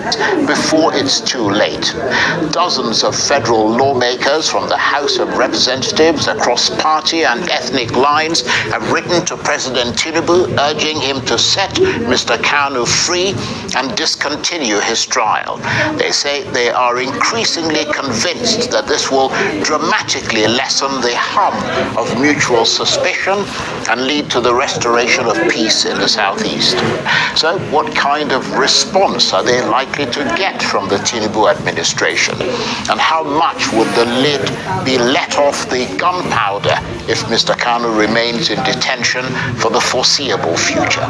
act before it's too late. Dozens of federal lawmakers from the House of Representatives across party and ethnic lines have written to President Tinubu urging him to set Mr. Kanu free and discontinue his trial. They say they are increasingly convinced that this will dramatically lessen the hum of mutual suspicion and lead to the restoration of peace in the Southeast. So what kind of response are they likely to get from the Tinubu administration? And how much would the lid be let off the gunpowder if Mr. Kanu remains in detention for the foreseeable future?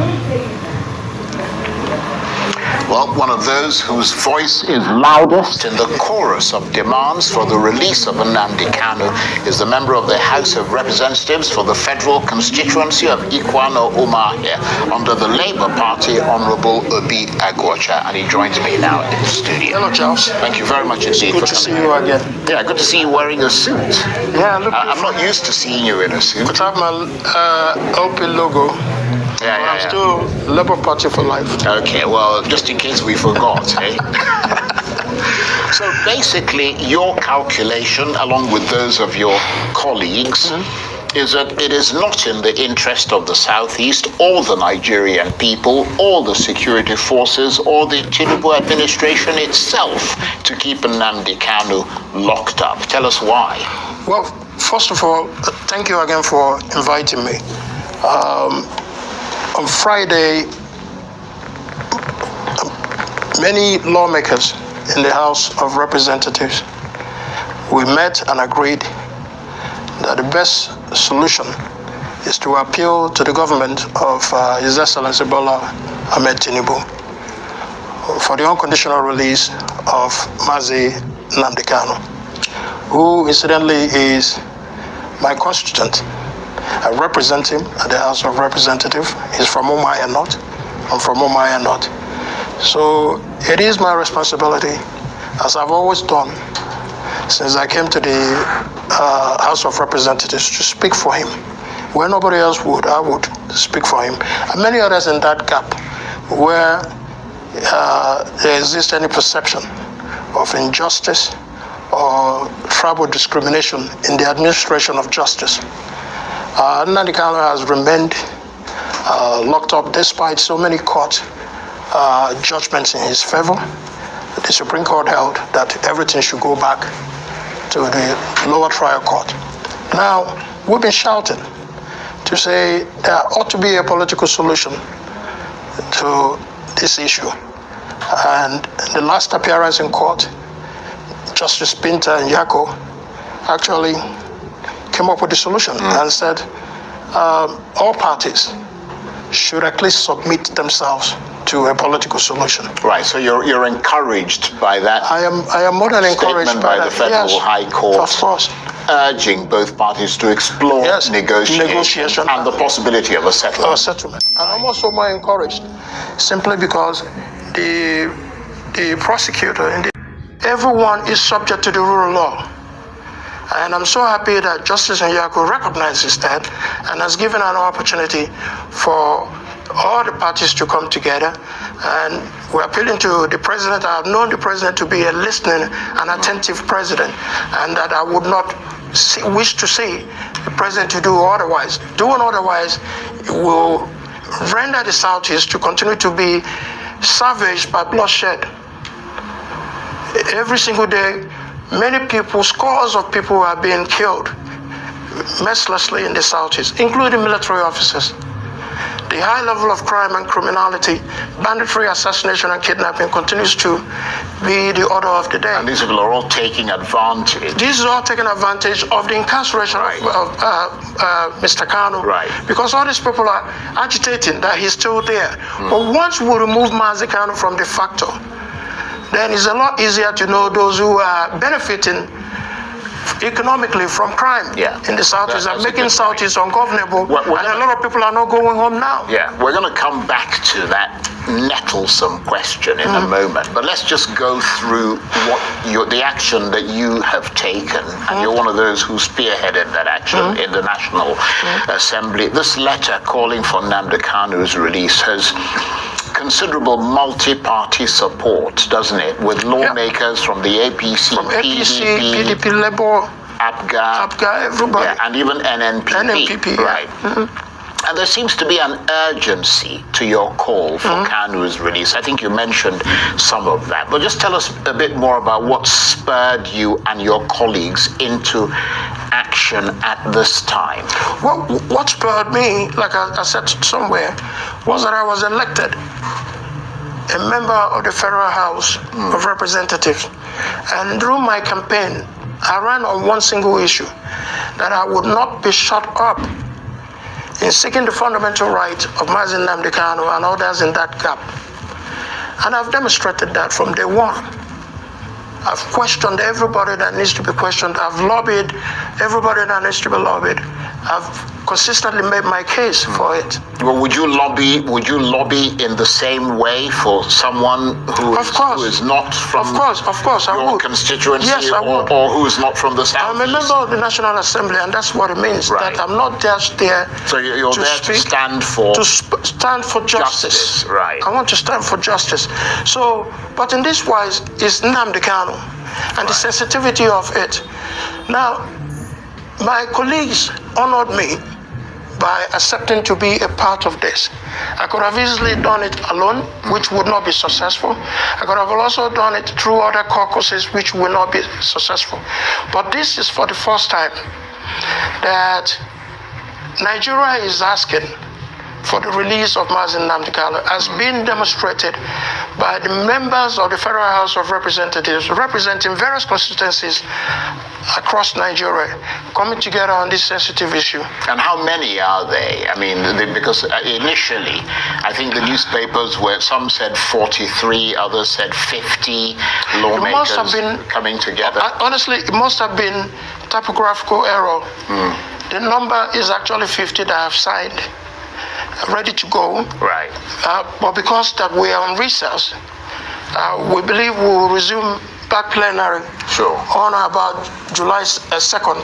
Well, one of those whose voice is loudest in the chorus of demands for the release of Nnamdi Kanu is the member of the House of Representatives for the federal constituency of Ikoyi-Umuahia under the Labour Party, Honourable Obi Agwocha, and he joins me now in the studio. Hello, Charles. Thank you very much indeed. Good to see you again. Yeah, good to see you wearing a suit. Yeah, look. I'm not used to seeing you in a suit. I have my LP logo. I'm still Labour Party for life. Okay, well, just in case we forgot, eh? So basically, your calculation, along with those of your colleagues, is that it is not in the interest of the Southeast or the Nigerian people or the security forces or the Tinubu administration itself to keep Nnamdi Kanu locked up. Tell us why. Well, first of all, thank you again for inviting me. On Friday, many lawmakers in the House of Representatives, we met and agreed that the best solution is to appeal to the government of His Excellency Bola Ahmed Tinubu for the unconditional release of Mazi Nnamdi Kanu, who incidentally is my constituent. I represent him at the House of Representatives. He's from Umuahia North. I'm from Umuahia North. So it is my responsibility, as I've always done since I came to the House of Representatives, to speak for him. Where nobody else would, I would speak for him. And many others in that gap where there exists any perception of injustice or tribal discrimination in the administration of justice. Nnamdi Kanu has remained locked up despite so many court judgments in his favor. The Supreme Court held that everything should go back to the lower trial court. Now, we've been shouting to say there ought to be a political solution to this issue. And in the last appearance in court, Justice Binta Nyako actually came up with a solution and said all parties should at least submit themselves to a political solution. Right, so you're encouraged by that. I am more than encouraged by the Federal High Court, of course, urging both parties to explore negotiation and the possibility of a settlement. And I'm also more encouraged simply because the prosecutor and everyone is subject to the rule of law. And I'm so happy that Justice Nyako recognizes that and has given an opportunity for all the parties to come together. And we're appealing to the president. I have known the president to be a listening and attentive president, and that I would not wish to see the president to do otherwise. Doing otherwise will render the Southeast to continue to be savaged by bloodshed. Every single day, many people, scores of people are being killed mercilessly in the Southeast, including military officers. The high level of crime and criminality, banditry, assassination, and kidnapping continues to be the order of the day. And these people are all taking advantage. These are all taking advantage of the incarceration of Mr. Kanu. Right. Because all these people are agitating that he's still there. But once we remove Mazi Kanu from de facto, then it's a lot easier to know those who are benefiting economically from crime in the Southeast and making Southeast ungovernable. And a lot of people are not going home now. Yeah, we're going to come back to that nettlesome question in a moment. But let's just go through the action that you have taken. And you're one of those who spearheaded that action in the National Assembly. This letter calling for Nnamdi Kanu's release has considerable multi-party support, doesn't it? With lawmakers from the APC, from APC, PDP, Labour, APGA, everybody. Yeah, and even NNPP. Right. And there seems to be an urgency to your call for Kanu's release. I think you mentioned some of that. But just tell us a bit more about what spurred you and your colleagues into action at this time. Well, what spurred me, like I said somewhere, was that I was elected a member of the Federal House of Representatives. And through my campaign, I ran on one single issue, that I would not be shut up in seeking the fundamental right of Mazi Nnamdi Kanu and others in that gap. And I've demonstrated that from day one. I've questioned everybody that needs to be questioned. I've lobbied everybody that needs to be lobbied. I've consistently made my case for it. Well, would you lobby in the same way for someone who is not from your constituency, yes, or who is not from the South? I'm a member of the National Assembly, and that's what it means. Right. That I'm not just there. So you're there to stand for justice. Right. I want to stand for justice. So, but in this wise, is Nnamdi Kanu and the sensitivity of it. Now, my colleagues honored me by accepting to be a part of this. I could have easily done it alone, which would not be successful. I could have also done it through other caucuses, which will not be successful. But this is for the first time that Nigeria is asking for the release of Mazi Nnamdi Kanu, has been demonstrated by the members of the Federal House of Representatives representing various constituencies across Nigeria, coming together on this sensitive issue. And how many are they? I mean, because initially, I think the newspapers were, some said 43, others said 50 lawmakers coming together. Honestly, it must have been typographical error. The number is actually 50 that have signed, ready to go. Right. But because that we are on recess, we believe we will resume back plenary on about July 2nd.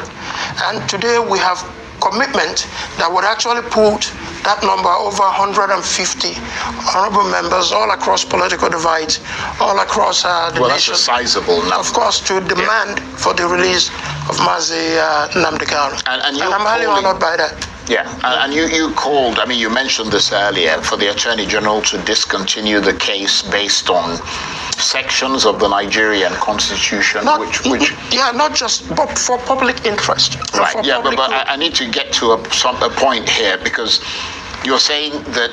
And today we have commitment that would actually put that number over 150 honorable members all across political divides, all across the nation. That's a sizable number. Of course, to demand for the release of Mazi Nnamdi Kanu. And I'm highly honored by that. Yeah, and you called, I mean, you mentioned this earlier, for the Attorney General to discontinue the case based on sections of the Nigerian Constitution, not just, but for public interest. Right, but I need to get to a point here, because you're saying that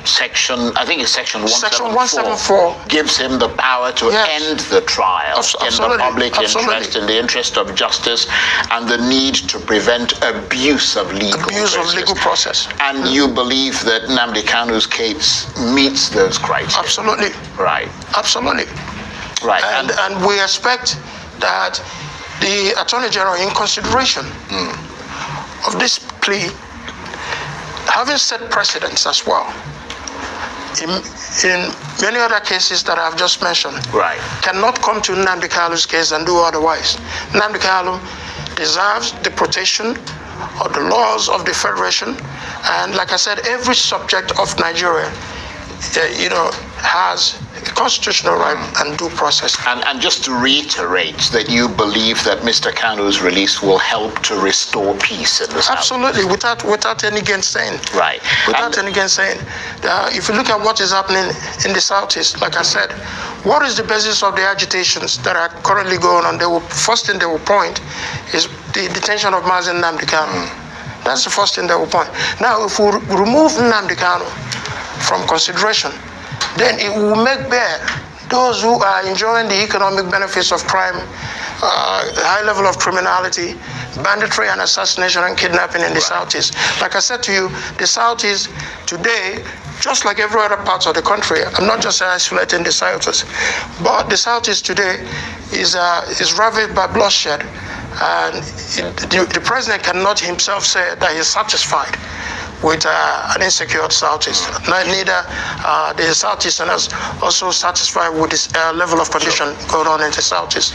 section, I think it's section 174, gives him the power to end the trial in the public interest, in the interest of justice, and the need to prevent abuse of legal process. And you believe that Nnamdi Kanu's case meets those criteria? Absolutely. Right. Absolutely. Right. And we expect that the Attorney General, in consideration of this plea, having set precedents as well, in many other cases that I've just mentioned, cannot come to Nnamdi Kanu's case and do otherwise. Nnamdi Kanu deserves the protection of the laws of the Federation, and like I said, every subject of Nigeria, has a constitutional right and due process. And just to reiterate that you believe that Mr. Kanu's release will help to restore peace in the South. Absolutely, without any gainsaying. Right. Without any gainsaying. If you look at what is happening in the Southeast, like I said, what is the basis of the agitations that are currently going on? First thing they will point is the detention of Mazi Nnamdi Kanu. That's the first thing they will point. Now, if we remove Nnamdi Kanu from consideration, then it will make bare those who are enjoying the economic benefits of crime, high level of criminality, banditry and assassination and kidnapping in the Southeast. Like I said to you, the Southeast today, just like every other part of the country, I'm not just isolating the Southeast, but the Southeast today is ravaged by bloodshed. And the president cannot himself say that he's satisfied with an insecure Southeast. Neither the Southeasterners also satisfied with this level of condition going on in the Southeast.